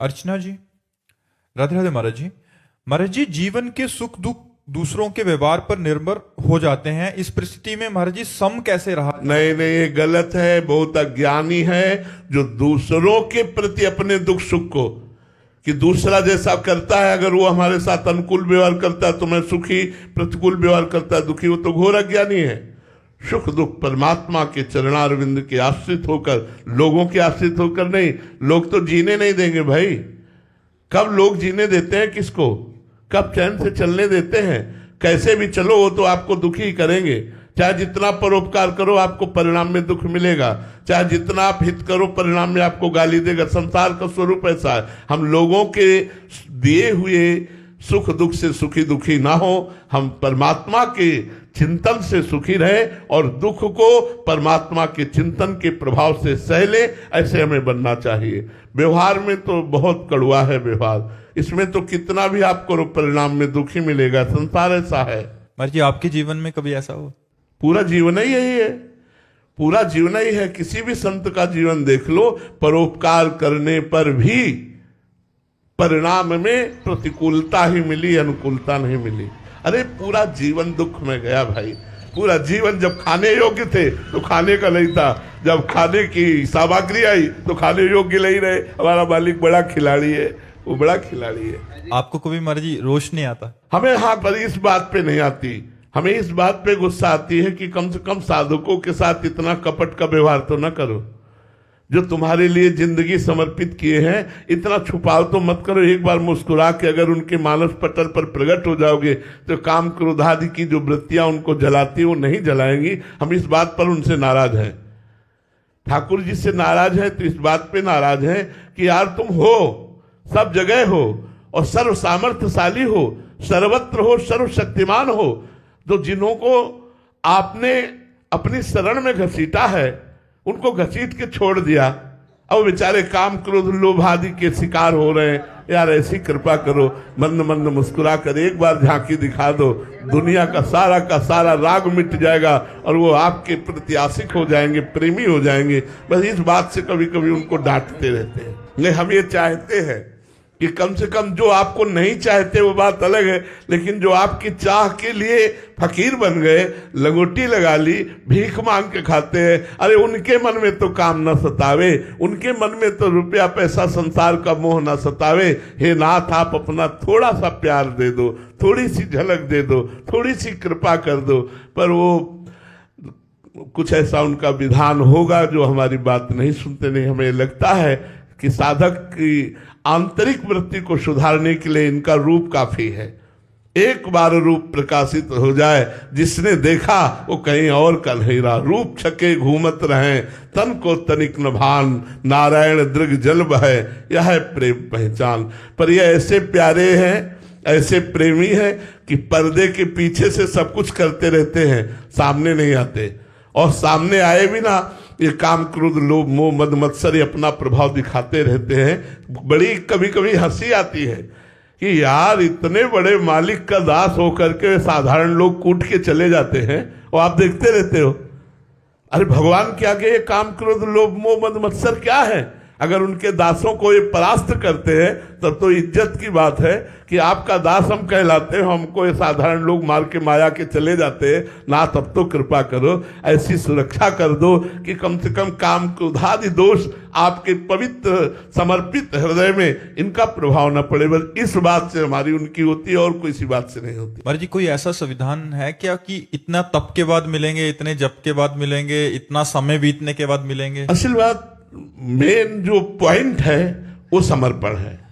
अर्चना जी, राधे राधे महाराज जी। महाराज जी, जीवन के सुख दुख दूसरों के व्यवहार पर निर्भर हो जाते हैं। इस परिस्थिति में महाराज जी सम कैसे रहा? नहीं नहीं, ये गलत है। बहुत अज्ञानी है जो दूसरों के प्रति अपने दुख सुख को, कि दूसरा जैसा करता है, अगर वो हमारे साथ अनुकूल व्यवहार करता है तो मैं सुखी, प्रतिकूल व्यवहार करता है दुखी, वो तो घोर अज्ञानी है। सुख दुख परमात्मा के चरणारविंद के आश्रित होकर, लोगों के आश्रित होकर नहीं। लोग तो जीने नहीं देंगे भाई। कब लोग जीने देते हैं किसको? कब चैन से चलने देते हैं? कैसे भी चलो वो तो आपको दुखी ही करेंगे। चाहे जितना परोपकार करो आपको परिणाम में दुख मिलेगा, चाहे जितना आप हित करो परिणाम में आपको गाली देगा। संसार का स्वरूप ऐसा है। हम लोगों के दिए हुए सुख दुख से सुखी दुखी ना हो, हम परमात्मा के चिंतन से सुखी रहे और दुख को परमात्मा के चिंतन के प्रभाव से सह ले, ऐसे हमें बनना चाहिए। व्यवहार में तो बहुत कड़वा है व्यवहार, इसमें तो कितना भी आपको परिणाम में दुख ही मिलेगा। संसार ऐसा है। महाराज जी, आपके जीवन में कभी ऐसा हो? पूरा जीवन ही यही है, पूरा जीवन ही है। किसी भी संत का जीवन देख लो, परोपकार करने पर भी परिणाम में प्रतिकूलता ही मिली, अनुकूलता नहीं मिली। अरे पूरा जीवन दुख में गया भाई। पूरा जीवन जब खाने योग्य थे तो खाने का नहीं था, जब खाने की सामग्री आई तो खाने योग्य नहीं रहे। हमारा मालिक बड़ा खिलाड़ी है, वो बड़ा खिलाड़ी है। आपको कभी महाराज जी रोष नहीं आता? हमें हाँ, पर इस बात पे नहीं आती। हमें इस बात पे गुस्सा आती है कि कम से कम साधकों के साथ इतना कपट का व्यवहार तो न करो। जो तुम्हारे लिए जिंदगी समर्पित किए हैं, इतना छुपाव तो मत करो। एक बार मुस्कुरा के अगर उनके मानस पटल पर प्रकट हो जाओगे तो काम क्रोध आदि की जो वृत्तियां उनको जलाती वो नहीं जलाएंगी। हम इस बात पर उनसे नाराज हैं। ठाकुर जी से नाराज हैं तो इस बात पे नाराज हैं कि यार तुम हो, सब जगह हो और सर्व सामर्थ्यशाली हो, सर्वत्र हो, सर्वशक्तिमान हो, तो जिन्हों को आपने अपनी शरण में घसीटा है उनको घसीट के छोड़ दिया। अब बेचारे काम क्रोध लोभ आदि के शिकार हो रहे हैं। यार ऐसी कृपा करो, मंद मंद मुस्कुरा कर एक बार झांकी दिखा दो, दुनिया का सारा राग मिट जाएगा और वो आपके प्रति आशिक हो जाएंगे, प्रेमी हो जाएंगे। बस इस बात से कभी कभी उनको डांटते रहते हैं। नहीं, हम ये चाहते हैं कि कम से कम जो आपको नहीं चाहते वो बात अलग है, लेकिन जो आपकी चाह के लिए फकीर बन गए, लगोटी लगा ली, भीख मांग के खाते हैं, अरे उनके मन में तो काम न सतावे, उनके मन में तो रुपया पैसा संसार का मोह न सतावे। हे नाथ, आप अपना थोड़ा सा प्यार दे दो, थोड़ी सी झलक दे दो, थोड़ी सी कृपा कर दो। पर वो कुछ ऐसा उनका विधान होगा जो हमारी बात नहीं सुनते। नहीं, हमें लगता है कि साधक की आंतरिक वृत्ति को सुधारने के लिए इनका रूप काफी है। एक बार रूप प्रकाशित हो जाए, जिसने देखा वो कहीं और का नहीं रहा। रूप छके घूमत रहे, तन को तनिक न भान, नारायण दृग जल बहे, यह है प्रेम पहचान। पर ये ऐसे प्यारे हैं, ऐसे प्रेमी हैं कि पर्दे के पीछे से सब कुछ करते रहते हैं, सामने नहीं आते। और सामने आए भी ना, ये काम क्रोध लोभ मोह मद मत्सर अपना प्रभाव दिखाते रहते हैं। बड़ी कभी कभी हंसी आती है कि यार इतने बड़े मालिक का दास होकर के साधारण लोग कूट के चले जाते हैं और आप देखते रहते हो। अरे भगवान के आगे ये काम क्रोध लोभ मोह मद मत्सर क्या है? अगर उनके दासों को ये परास्त करते हैं तब तो इज्जत की बात है कि आपका दास हम कहलाते हैं, हमको ये साधारण लोग मार के माया के चले जाते हैं। ना, तब तो कृपा करो, ऐसी सुरक्षा कर दो कि कम से कम काम क्रोधादि दोष आपके पवित्र समर्पित हृदय में इनका प्रभाव न पड़े। बस इस बात से हमारी उनकी होती है और कोई सी बात से नहीं होती। महाराज जी, कोई ऐसा संविधान है क्या कि इतना तप के बाद मिलेंगे, इतने जप के बाद मिलेंगे, इतना समय बीतने के बाद मिलेंगे? असल बात, मेन जो पॉइंट है वो समर्पण है।